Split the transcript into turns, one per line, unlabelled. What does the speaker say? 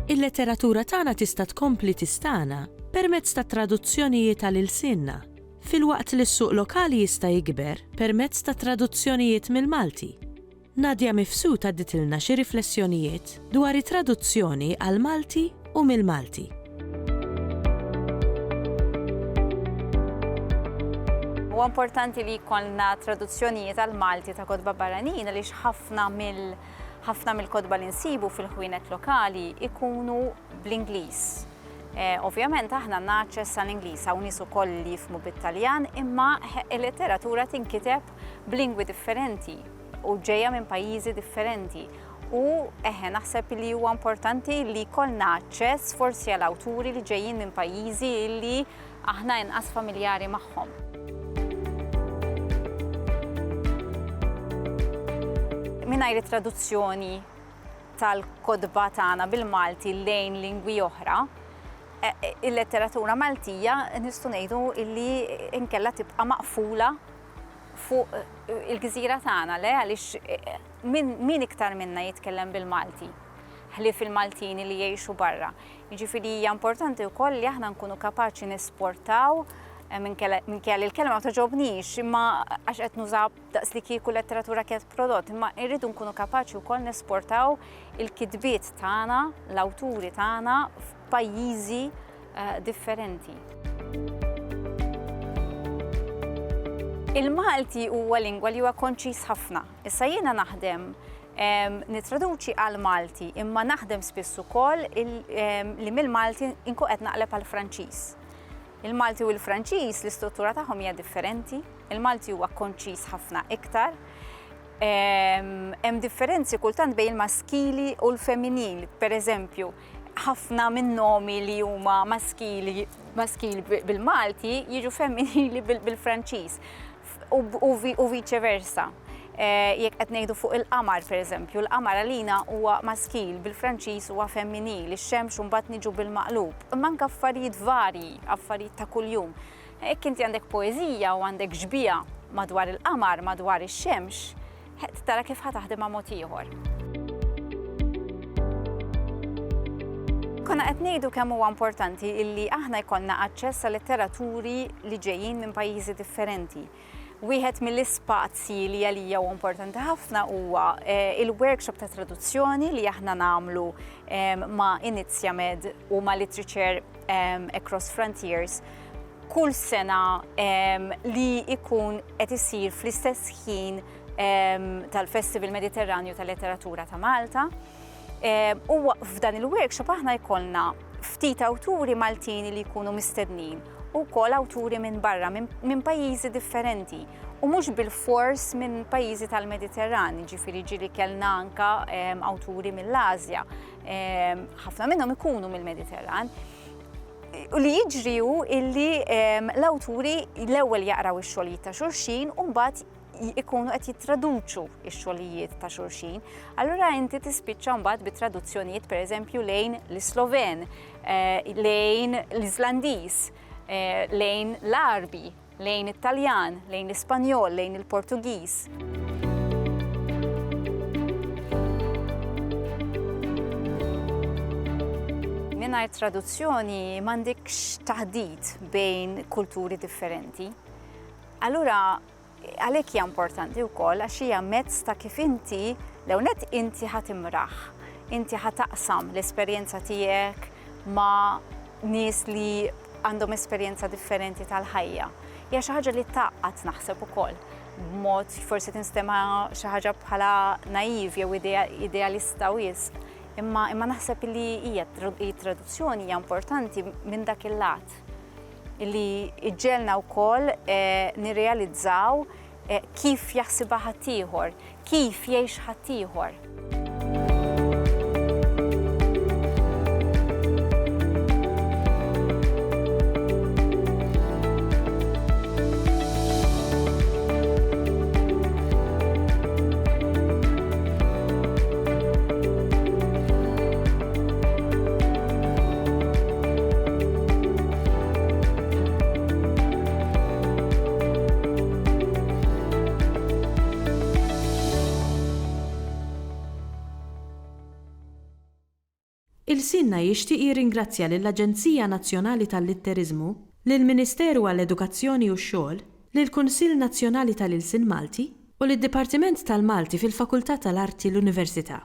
Il-letteratura tagħna tista' tkompli tistana permezz ta' traduzzjonijiet għal-ilsienna, filwaqt li s-suq lokali jista' jikber permezz ta' traduzzjonijiet mill-Malti. Nadja Mifsud għadditilna xi riflessjonijiet dwar it-traduzzjoni għal-Malti u mill-Malti.
Huwa importanti li jkollna traduzzjonijiet għal-Malti ta' kotba barranin għaliex ħafna mill-kotba li nsibu fil-ħwienet lokali ikunu bl-Ingliż. Ovvjament aħna għandna aċċess għall-Ingliż hawn nies ukoll li jifhmu bit-Taljan, imma il-letteratura tinkiteb b'lingwi differenti u ġejja minn pajjiżi differenti. U naħseb li huwa importanti li jkollna aċċess forsi għal awturi li ġejjin minn pajjiżi li aħna inqas familjari magħhom. Mingħajr it-traduzzjoni tal-kodba tagħna bil-Malti lejn lingwi oħra, il-letteratura Maltija nistgħu ngħidu li inkella tibqa' maqfula fuq il-gżira tagħna għaliex min iktar minna jitkellem bil-Malti ħlief il-Maltini li jgħixu barra. Jiġifieri hija importanti wkoll li aħna nkunu kapaċi nesportaw minkejja li l-kelma ma toġobniex, imma għax qed nużaw daqs li kieku letteratura kienet prodott, imma rridu nkunu kapaċi wkoll nesportaw il-kitbiet tagħna, l-awturi tagħna f'pajjiżi differenti. Il-Malti huwa lingwa li huwa konċis ħafna. Issa jiena naħdem nitraduċi għal-Malti, imma naħdem spiss ukoll li mill-Malti inkun qed naqleb għall-Franċiż. Il-Malti u l-Franċiż l-istruttura tagħhom hija differenti, il-Malti huwa konċis ħafna iktar. Hemm differenzi kultant bejn il-maskili u l-femminili. Pereżempju, ħafna minn nomi li huma maskili bil-Malti jiġu femminili bil-Franċiż u vice versa. Jekk qed ngħidu fuq il-qamar pereżempju, l-qamar għalina huwa maskil, bil-Franċiż huwa femminil, ix-xemx mbagħad niġu bil-maqlub. Imma anke affarijiet varji, affarijiet ta' kuljum. Hekk inti għandek poeżija u għandek ġbija madwar il-qamar, madwar ix-xemx, tara kif ħataħdem ma' mod ieħor. Konna qed ngħidu kemm huwa importanti illi aħna jkollna aċċess għal litteraturi li ġejjin minn pajjiżi differenti. Wieħed mill-ispazji li għalija huwa importanti ħafna huwa il-workshop ta' traduzzjoni li aħna nagħmlu ma' Inizjamed u ma' Literature Across Frontiers kull sena li jkun qed isir fl-istess ħin tal-Festival Mediterranju tal-Letteratura ta' Malta. U f'dan il-workshop aħna jkollna ftit awturi Maltini li jkunu mistednin u wkoll awturi minn barra, minn pajjiżi differenti. U mhux bil-fors minn pajjiżi tal-Mediterran, ġifieri kellna anke awturi mill-Asja. Ħafna minnhom ikunu mill-Mediterran. U li jiġri hu illi l-awturi l-ewwel jaqraw ix-xogħlijiet ta' xulxin u mbagħad ikunu qed jittraduċu x-xogħlijiet ta' xulxin. Allura inti tispiċċa mbagħad bit-traduzzjonijiet pereżempju lejn l-Sloven, lejn l-Iżlandiż, lejn l-Arbi, lejn it-Taljan, lejn l-Ispanjol, lejn il-Portugiż. Mingħajr traduzzjoni m'għandekx taħdid bejn kulturi differenti. Allura għalhekk hija importanti wkoll għax hija mezz ta' kif inti l-ewwel inti ħatimraħ, inti ħataqsam l-esperjenza tiegħek ma' nies li għandhom esperjenza differenti tal-ħajja. Hija xi ħaġa li taqqat naħseb ukoll. B'mod forsi tinstema' xi ħaġa bħala naiv jew idealista wisq. Imma naħseb li hija traduzzjoni hija importanti minn dak il-lat. Li ġġelna wkoll nirrealizzaw kif jaħsibha ħaddieħor, kif jgħix ħaddieħor.
Il-Sinna jixtieq jirringrazzja lill-Aġenzija Nazzjonali tal-Litterizmu, lill-Ministeru għall-Edukazzjoni u x-Xogħol, lill-Kunsill Nazzjonali tal-Ilsien Malti u lid-Dipartiment tal-Malti fil-Fakultà tal-Arti l-Università.